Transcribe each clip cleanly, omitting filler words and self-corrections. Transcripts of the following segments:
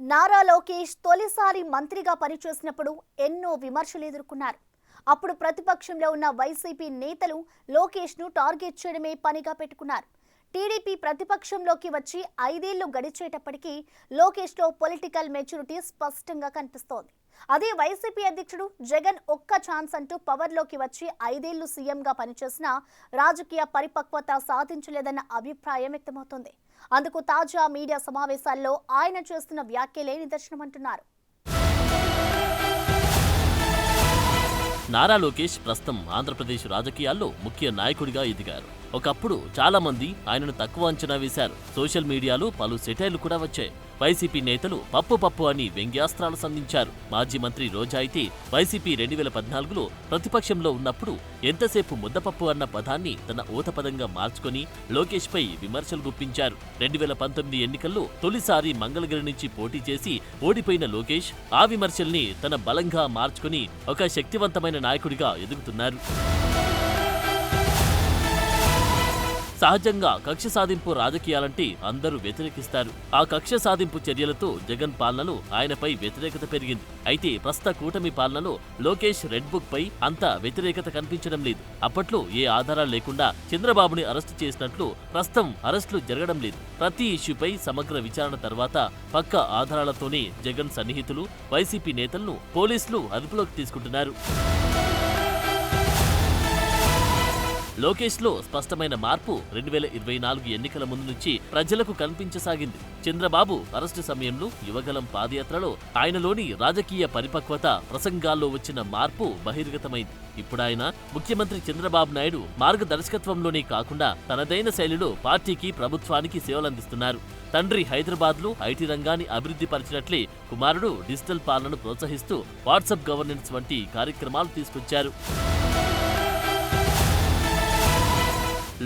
నారా లోకేష్ తొలిసారి మంత్రిగా పనిచేసినప్పుడు ఎన్నో విమర్శలు ఎదుర్కొన్నారు. అప్పుడు ప్రతిపక్షంలో ఉన్న వైసీపీ నేతలు లోకేష్ను టార్గెట్ చేయడమే పనిగా పెట్టుకున్నారు. టీడీపీ ప్రతిపక్షంలోకి వచ్చి 5 ఏళ్లు గడిచేటప్పటికీ లోకేష్లో పొలిటికల్ మెచ్యూరిటీ స్పష్టంగా కనిపిస్తోంది. అదే వైసీపీ అధ్యక్షుడు జగన్ ఒక్క ఛాన్స్ అంటూ పవర్లోకి వచ్చి 5 ఏళ్లు సీఎంగా పనిచేసినా రాజకీయ పరిపక్వత సాధించలేదన్న అభిప్రాయం వ్యక్తమవుతోంది. అందుకు తాజా మీడియా సమావేశాల్లో ఆయన చేస్తున్న వ్యాఖ్యలే నిదర్శనమంటున్నారు. నారా లోకేష్ ప్రస్తుతం ఆంధ్రప్రదేశ్ రాజకీయాల్లో ముఖ్య నాయకుడిగా ఎదిగారు. ఒకప్పుడు చాలా మంది ఆయనను తక్కువ అంచనా వేశారు. సోషల్ మీడియాలో పలు సెటైర్లు కూడా వచ్చాయి. వైసీపీ నేతలు పప్పు అని వ్యంగ్యాస్త్రాలు సంధించారు. మాజీ మంత్రి రోజా అయితే వైసీపీ 2014లో ప్రతిపక్షంలో ఉన్నప్పుడు ఎంతసేపు ముద్దపప్పు అన్న పదాన్ని తన ఊతపదంగా మార్చుకొని లోకేష్ పై విమర్శలు గుప్పించారు. 2019 ఎన్నికల్లో తొలిసారి మంగళగిరి నుంచి పోటీ చేసి ఓడిపోయిన లోకేష్ ఆ విమర్శల్ని తన బలంగా మార్చుకొని ఒక శక్తివంతమైన నాయకుడిగా ఎదుగుతున్నారు. సహజంగా కక్ష సాధింపు రాజకీయాలంటే అందరూ వ్యతిరేకిస్తారు. ఆ కక్ష సాధింపు చర్యలతో జగన్ పాలనలో ఆయనపై వ్యతిరేకత పెరిగింది. అయితే ప్రస్తుత కూటమి పాలనలో లోకేష్ రెడ్ బుక్ పై అంత వ్యతిరేకత కనిపించడం లేదు. అప్పట్లో ఏ ఆధారాలు లేకుండా చంద్రబాబుని అరెస్టు చేసినట్లు ప్రస్తుతం అరెస్టులు జరగడం లేదు. ప్రతి ఇష్యూపై సమగ్ర విచారణ తర్వాత పక్కా ఆధారాలతోనే జగన్ సన్నిహితులు వైసీపీ నేతలను పోలీసులు అదుపులోకి తీసుకుంటున్నారు. లోకేష్లో స్పష్టమైన మార్పు 2024 ఎన్నికల ముందు నుంచి ప్రజలకు కనిపించసాగింది. చంద్రబాబు అరెస్టు సమయంలో యువగలం పాదయాత్రలో ఆయనలోని రాజకీయ పరిపక్వత, ప్రసంగాల్లో వచ్చిన మార్పు బహిర్గతమైంది. ఇప్పుడు ఆయన ముఖ్యమంత్రి చంద్రబాబు నాయుడు మార్గదర్శకత్వంలోనే కాకుండా తనదైన శైలిలో పార్టీకి, ప్రభుత్వానికి సేవలందిస్తున్నారు. తండ్రి హైదరాబాద్లో ఐటీ రంగాన్ని అభివృద్ధి పరిచినట్లే కుమారుడు డిజిటల్ పాలనను ప్రోత్సహిస్తూ వాట్సాప్ గవర్నెన్స్ వంటి కార్యక్రమాలు తీసుకొచ్చారు.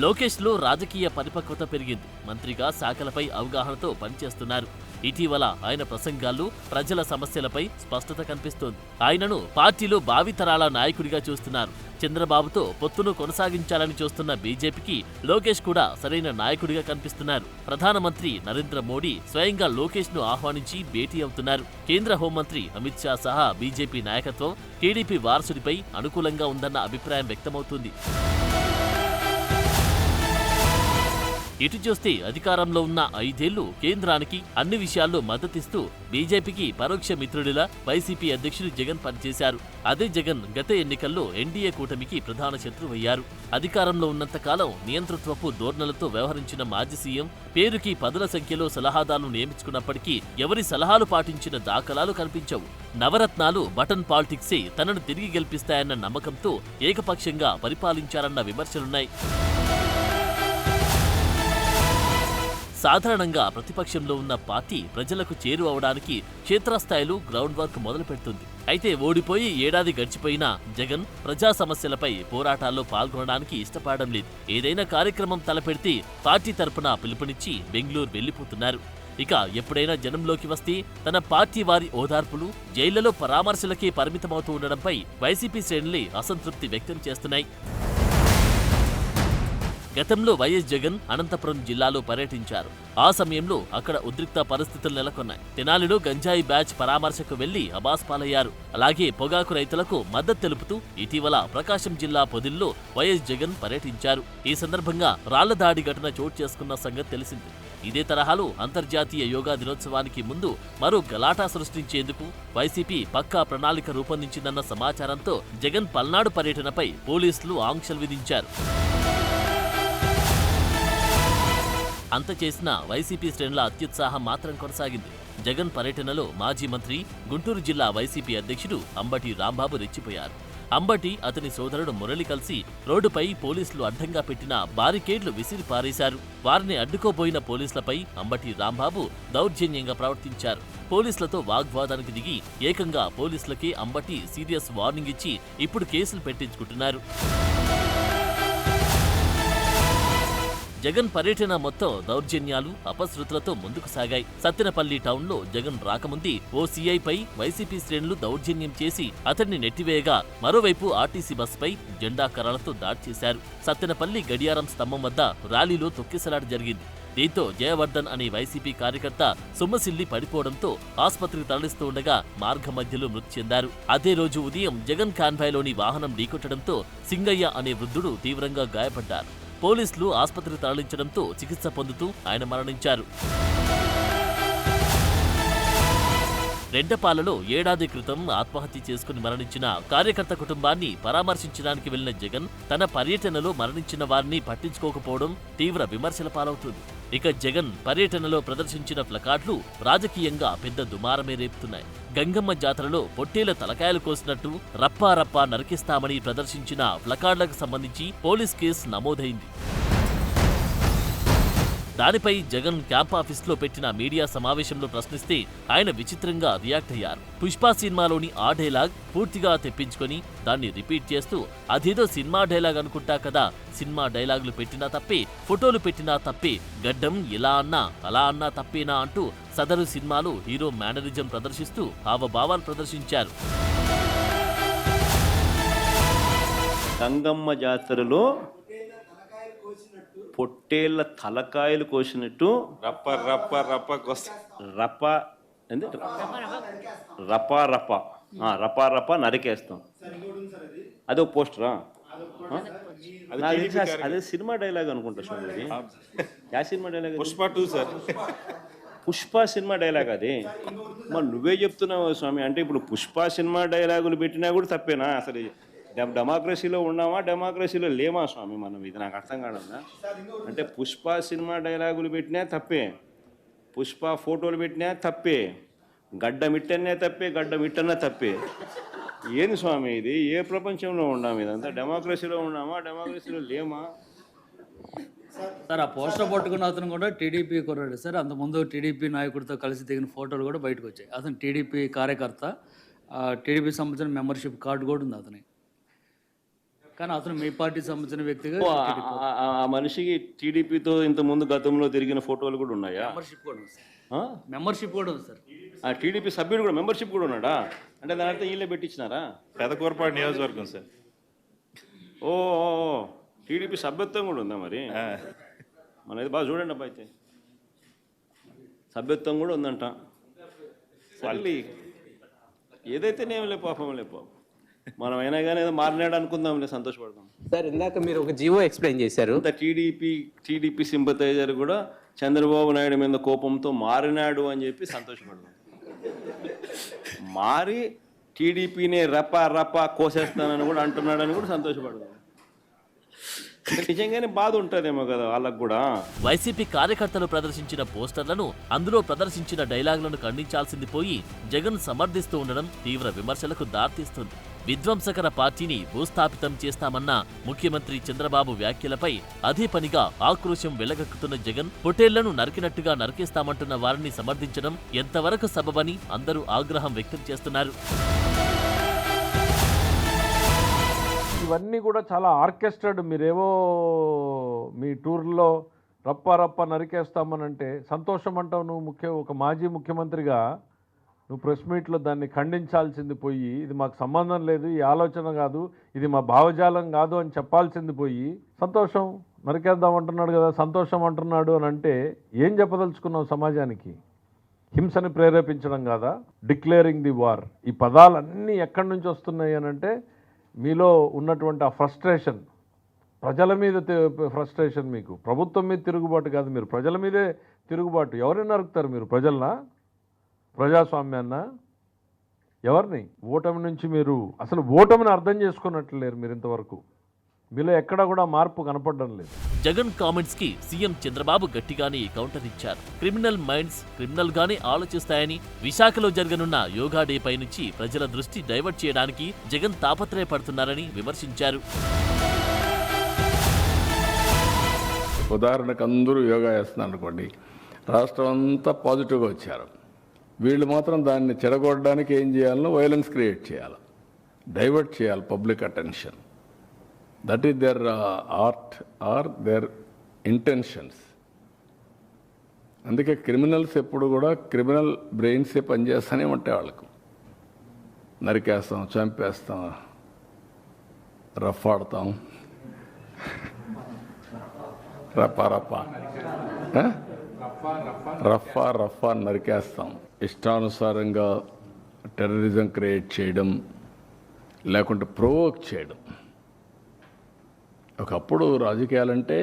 లోకేష్లో రాజకీయ పరిపక్వత పెరిగింది. మంత్రిగా శాఖలపై అవగాహనతో పనిచేస్తున్నారు. ఇటీవల ఆయన ప్రసంగాల్లో ప్రజల సమస్యలపై స్పష్టత కనిపిస్తోంది. ఆయనను పార్టీలో భావితరాల నాయకుడిగా చూస్తున్నారు. చంద్రబాబుతో పొత్తును కొనసాగించాలని చూస్తున్న బీజేపీకి లోకేష్ కూడా సరైన నాయకుడిగా కనిపిస్తున్నారు. ప్రధానమంత్రి నరేంద్ర మోడీ స్వయంగా లోకేష్ను ఆహ్వానించి భేటీ అవుతున్నారు. కేంద్ర హోంమంత్రి అమిత్ షా సహా బీజేపీ నాయకత్వం టీడీపీ వారసుడిపై అనుకూలంగా ఉందన్న అభిప్రాయం వ్యక్తమవుతుంది. ఇటు చూస్తే అధికారంలో ఉన్న 5 ఏళ్లు కేంద్రానికి అన్ని విషయాల్లో మద్దతిస్తూ బీజేపీకి పరోక్ష మిత్రుడిలా వైసీపీ అధ్యక్షుడు జగన్ పనిచేశారు. అదే జగన్ గత ఎన్నికల్లో ఎన్డీఏ కూటమికి ప్రధాన శత్రువయ్యారు. అధికారంలో ఉన్నంతకాలం నియంతృత్వపు ధోరణులతో వ్యవహరించిన మాజీ సీఎం పేరుకి పదుల సంఖ్యలో సలహాదారులు నియమించుకున్నప్పటికీ ఎవరి సలహాలు పాటించిన దాఖలాలు కనిపించవు. నవరత్నాలు బటన్ పాలిటిక్సే తనను తిరిగి గెలిపిస్తాయన్న నమ్మకంతో ఏకపక్షంగా పరిపాలించారన్న విమర్శలున్నాయి. సాధారణంగా ప్రతిపక్షంలో ఉన్న పార్టీ ప్రజలకు చేరువ అవడానికి క్షేత్రస్థాయిలో గ్రౌండ్ వర్క్ మొదలు పెడుతుంది. అయితే ఓడిపోయి ఏడాది గడిచిపోయినా జగన్ ప్రజా సమస్యలపై పోరాటాల్లో పాల్గొనడానికి ఇష్టపడడం లేదు. ఏదైనా కార్యక్రమం తలపెడితే పార్టీ తరపున పిలుపునిచ్చి బెంగళూరు వెళ్లిపోతున్నారు. ఇక ఎప్పుడైనా జనంలోకి వస్తే తన పార్టీ వారి ఓదార్పులు, జైళ్లలో పరామర్శలకే పరిమితమవుతూ ఉండడంపై వైసీపీ శ్రేణులే అసంతృప్తి వ్యక్తం చేస్తున్నాయి. గతంలో వైఎస్ జగన్ అనంతపురం జిల్లాలో పర్యటించారు. ఆ సమయంలో అక్కడ ఉద్రిక్త పరిస్థితులు నెలకొన్నాయి. తెనాలిలో గంజాయి బ్యాచ్ పరామర్శకు వెళ్లి అబాస్పాలయ్యారు. అలాగే పొగాకు రైతులకు మద్దతు తెలుపుతూ ఇటీవల ప్రకాశం జిల్లా పొదిల్లో వైఎస్ జగన్ పర్యటించారు. ఈ సందర్భంగా రాళ్ల దాడి ఘటన చోటు చేసుకున్న సంగతి తెలిసింది. ఇదే తరహాలో అంతర్జాతీయ యోగా దినోత్సవానికి ముందు మరో గలాటా సృష్టించేందుకు వైసీపీ పక్కా ప్రణాళిక రూపొందించిందన్న సమాచారంతో జగన్ పల్నాడు పర్యటనపై పోలీసులు ఆంక్షలు విధించారు. అంత చేసిన వైసీపీ శ్రేణుల అత్యుత్సాహం మాత్రం కొనసాగింది. జగన్ పర్యటనలో మాజీ మంత్రి, గుంటూరు జిల్లా వైసీపీ అధ్యక్షుడు అంబటి రాంబాబు రెచ్చిపోయారు. అంబటి, అతని సోదరుడు మురళి కలిసి రోడ్డుపై పోలీసులు అడ్డంగా పెట్టిన బారికేడ్లు విసిరి పారేశారు. వారిని అడ్డుకోబోయిన పోలీసులపై అంబటి రాంబాబు దౌర్జన్యంగా ప్రవర్తించారు. పోలీసులతో వాగ్వాదానికి దిగి ఏకంగా పోలీసులకే అంబటి సీరియస్ వార్నింగ్ ఇచ్చి ఇప్పుడు కేసులు పెట్టించుకుంటున్నారు. జగన్ పర్యటన మొత్తం దౌర్జన్యాలు, అపశృతులతో ముందుకు సాగాయి. సత్తెనపల్లి టౌన్లో జగన్ రాకముందే ఓ సీఐపై వైసీపీ శ్రేణులు దౌర్జన్యం చేసి అతన్ని నెట్టివేయగా మరోవైపు ఆర్టీసీ బస్సుపై జెండా కర్రలతో దాడి చేశారు. సత్తెనపల్లి గడియారం స్తంభం వద్ద ర్యాలీలో తొక్కిసలాట జరిగింది. దీంతో జయవర్ధన్ అనే వైసీపీ కార్యకర్త సొమ్మసిల్లి పడిపోవడంతో ఆసుపత్రికి తరలిస్తూ ఉండగా మార్గ మధ్యలో మృతి చెందారు. అదే రోజు ఉదయం జగన్ కాన్వాయ్లోని వాహనం ఢీకొట్టడంతో సింగయ్య అనే వృద్ధుడు తీవ్రంగా గాయపడ్డారు. పోలీసులు ఆసుపత్రికి తరలించడంతో చికిత్స పొందుతూ ఆయన మరణించారు. రెండపాలలో ఏడాది క్రితం ఆత్మహత్య చేసుకుని మరణించిన కార్యకర్త కుటుంబాన్ని పరామర్శించడానికి వెళ్లిన జగన్ తన పర్యటనలో మరణించిన వారిని పట్టించుకోకపోవడం తీవ్ర విమర్శల పాలవుతుంది. ఇక జగన్ పర్యటనలో ప్రదర్శించిన ప్లకార్డులు రాజకీయంగా పెద్ద దుమారమే రేపుతున్నాయి. గంగమ్మ జాతరలో పొట్టేల తలకాయలు కోసినట్టు రప్పా రప్పా నరికిస్తామని ప్రదర్శించిన ప్లకార్డులకు సంబంధించి పోలీస్ కేసు నమోదైంది. దానిపై జగన్ క్యాంప్ ఆఫీస్లో పెట్టిన మీడియా సమావేశంలో ప్రశ్నిస్తే ఆయన విచిత్రంగా రియాక్ట్ అయ్యారు. పుష్ప సినిమాలోని ఆ డైలాగ్ పూర్తిగా తెప్పించుకొని దాన్ని రిపీట్ చేస్తూ అదేదో సినిమా డైలాగ్ అనుకుంటా కదా, సినిమా డైలాగులు పెట్టినా తప్పే, ఫోటోలు పెట్టినా తప్పే, గడ్డం ఇలా అన్నా అలా అన్నా తప్పేనా అంటూ సదరు సినిమాలో హీరో మేనరిజం ప్రదర్శిస్తూ హావభావాలు ప్రదర్శించారు. గంగమ్మ జాతరలో పొట్టేళ్ల తలకాయలు కోసినట్టు రప్ప రప్ప రప్ప రప రపా రప రపా రప నరికేస్తాం. అదే ఒక పోస్టరా? అదే సినిమా డైలాగ్ అనుకుంటా స్వామి. యా cinema dialogue? Pushpa 2 sir. Pushpa cinema dialogue అది. మరి నువ్వే చెప్తున్నావు స్వామి. అంటే ఇప్పుడు పుష్ప సినిమా డైలాగులు పెట్టినా కూడా తప్పేనా? అసలు డెమోక్రసీలో ఉన్నామా, డెమోక్రసీలో లేమా స్వామి మనం? ఇది నాకు అర్థం కాదన్నా. అంటే పుష్ప సినిమా డైలాగులు పెట్టినా తప్పే, పుష్ప ఫోటోలు పెట్టినా తప్పే, గడ్డ మిట్టనే తప్పే, గడ్డ మిట్టన్నా తప్పే. ఏంది స్వామి ఇది? ఏ ప్రపంచంలో ఉన్నాము? ఇదంతా డెమోక్రసీలో ఉన్నామా, డెమోక్రసీలో లేమా? సార్ ఆ పోస్టర్ పట్టుకున్న అతను కూడా టీడీపీ కుర్రాడు సార్. అంతకుముందు టీడీపీ నాయకుడితో కలిసి దిగిన ఫోటోలు కూడా బయటకు వచ్చాయి. అతను టీడీపీ కార్యకర్త, టీడీపీ సంబంధించిన మెంబర్షిప్ కార్డు కూడా ఉంది అతని. కానీ అతను మీ పార్టీ సంబంధించిన వ్యక్తిగా ఆ మనిషికి టీడీపీతో ఇంత ముందు గతంలో తిరిగిన ఫోటోలు కూడా ఉన్నాయా? మెంబర్షిప్ కూడా ఉంది సార్. మెంబర్షిప్ కూడా ఉంది సార్. ఆ టీడీపీ సభ్యుడు కూడా మెంబర్షిప్ కూడా ఉన్నాడా? అంటే దాని అర్థం వీళ్ళే పెట్టించినారా? పెదకూరపాడు నియోజకవర్గం సార్. ఓ టీడీపీ సభ్యత్వం కూడా ఉందా మరి? మనది బాగా చూడండి అబ్బా. అయితే సభ్యత్వం కూడా ఉందంట. మళ్ళీ ఏదైతేనేం లే పాపం, లే పాపం. మనం అయినా కానీ ఏదో మారినాడు అనుకుందాంలే, సంతోషపడదాం. సార్ ఇందాక మీరు ఒక జీవో ఎక్స్ప్లెయిన్ చేశారు. టీడీపీ సింపతైజర్ కూడా చంద్రబాబు నాయుడు మీద కోపంతో మారినాడు అని చెప్పి సంతోషపడదాం. మారి టీడీపీని రపా కోసేస్తానని కూడా అంటున్నాడని కూడా సంతోషపడదాం. నిజంగానే బాధ ఉంటుందేమో కదా వాళ్ళకు కూడా. వైసీపీ కార్యకర్తలు ప్రదర్శించిన పోస్టర్లను, అందులో ప్రదర్శించిన డైలాగులను ఖండించాల్సింది పోయి జగన్ సమర్థిస్తూ ఉండడం తీవ్ర విమర్శలకు దారితీస్తుంది. విధ్వంసకర పార్టీని భూస్థాపితం చేస్తామన్న ముఖ్యమంత్రి చంద్రబాబు వ్యాఖ్యలపై అదే పనిగా ఆక్రోశం వెళ్లగక్కుతున్న జగన్ పొట్టేళ్లను నరికినట్టుగా నరికేస్తామంటున్న వారిని సమర్థించడం ఎంతవరకు సబబని అందరూ ఆగ్రహం వ్యక్తం చేస్తున్నారు. ఇవన్నీ కూడా చాలా ఆర్కెస్ట్రాడ్. మీరేవో మీ టూర్లో రప్ప నరికేస్తామనంటే సంతోషం అంటావు నువ్వు. ఒక మాజీ ముఖ్యమంత్రిగా నువ్వు ప్రెస్ మీట్లో దాన్ని ఖండించాల్సింది పోయి, ఇది మాకు సంబంధం లేదు, ఈ ఆలోచన కాదు, ఇది మా భావజాలం కాదు అని చెప్పాల్సింది పోయి సంతోషం నరికేద్దాం అంటున్నాడు కదా, సంతోషం అంటున్నాడు అని అంటే ఏం చెప్పదలుచుకున్నావు సమాజానికి? హింసని ప్రేరేపించడం కాదా? Declaring the war. ఈ పదాలన్నీ ఎక్కడి నుంచి వస్తున్నాయి అని అంటే మీలో ఉన్నటువంటి ఆ ఫ్రస్ట్రేషన్, ప్రజల మీద ఫ్రస్ట్రేషన్. మీకు ప్రభుత్వం మీద తిరుగుబాటు కాదు, మీరు ప్రజల మీదే తిరుగుబాటు. ఎవరిని నరుకుతారు మీరు? ప్రజలనా? ప్రజాస్వామ్యాన్న? ఎవరిని? ఓటమి నుంచి మీరు అసలు ఓటమిని అర్థం చేసుకున్నట్లు లేరు మీరు ఇంతవరకు. మీలో ఎక్కడా కూడా మార్పు కనపడడం లేదు. జగన్ కామెంట్స్ కి సీఎం చంద్రబాబు గట్టిగానే కౌంటర్ ఇచ్చారు. క్రిమినల్ మైండ్స్ క్రిమినల్ గానే ఆలోచిస్తాయని, విశాఖలో జరగనున్న యోగా డే పై నుంచి ప్రజల దృష్టి డైవర్ట్ చేయడానికి జగన్ తాపత్రయపడుతున్నారని విమర్శించారు. ఉదాహరణకు అందరూ యోగా చేస్తున్నారు అనుకోండి, రాష్ట్రం అంతా పాజిటివ్గా వచ్చారు. వీళ్ళు మాత్రం దాన్ని చెడగొట్టడానికి ఏం చేయాలనో వైలెన్స్ క్రియేట్ చేయాలి, డైవర్ట్ చేయాలి public attention. That is their art are their intentions. అందుకే క్రిమినల్స్ ఎప్పుడు కూడా క్రిమినల్ బ్రెయిన్సే పనిచేస్తూనే ఉంటాయి. వాళ్ళకు నరికేస్తాం, చంపేస్తాం, రఫ్ ఆడతాం, రప్ప ఆ? రఫా నరికేస్తాం. ఇష్టానుసారంగా టెర్రరిజం క్రియేట్ చేయడం, లేకుంటే ప్రొవోక్ చేయడం. ఒకప్పుడు రాజకీయాలంటే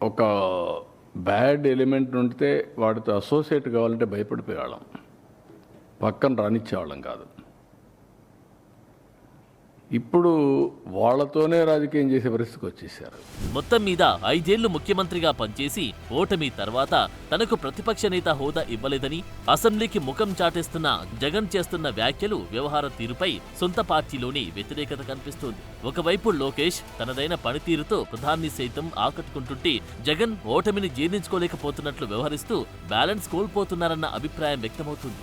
ఒక బ్యాడ్ ఎలిమెంట్ ఉంటే వాడితో అసోసియేట్ కావాలంటే భయపడిపోయేవాళ్ళం, పక్కన రానిచ్చేవాళ్ళం కాదు. ఇప్పుడు వాళ్ళతోనే రాజకీయం చేసే పరిస్థితికి వచ్చేసారు. మొత్తం మీద 5 ఏళ్లు ముఖ్యమంత్రిగా పనిచేసి ఓటమి తర్వాత తనకు ప్రతిపక్ష నేత హోదా ఇవ్వలేదని అసెంబ్లీకి ముఖం చాటేస్తున్న జగన్ చేస్తున్న వ్యాఖ్యలు, వ్యవహార తీరుపై సొంత పార్టీలోని వ్యతిరేకత కనిపిస్తోంది. ఒకవైపు లోకేష్ తనదైన పనితీరుతో ప్రధాని సైతం ఆకట్టుకుంటుంటే, జగన్ ఓటమిని జీర్ణించుకోలేకపోతున్నట్లు వ్యవహరిస్తూ బ్యాలెన్స్ కోల్పోతున్నారన్న అభిప్రాయం వ్యక్తమవుతుంది.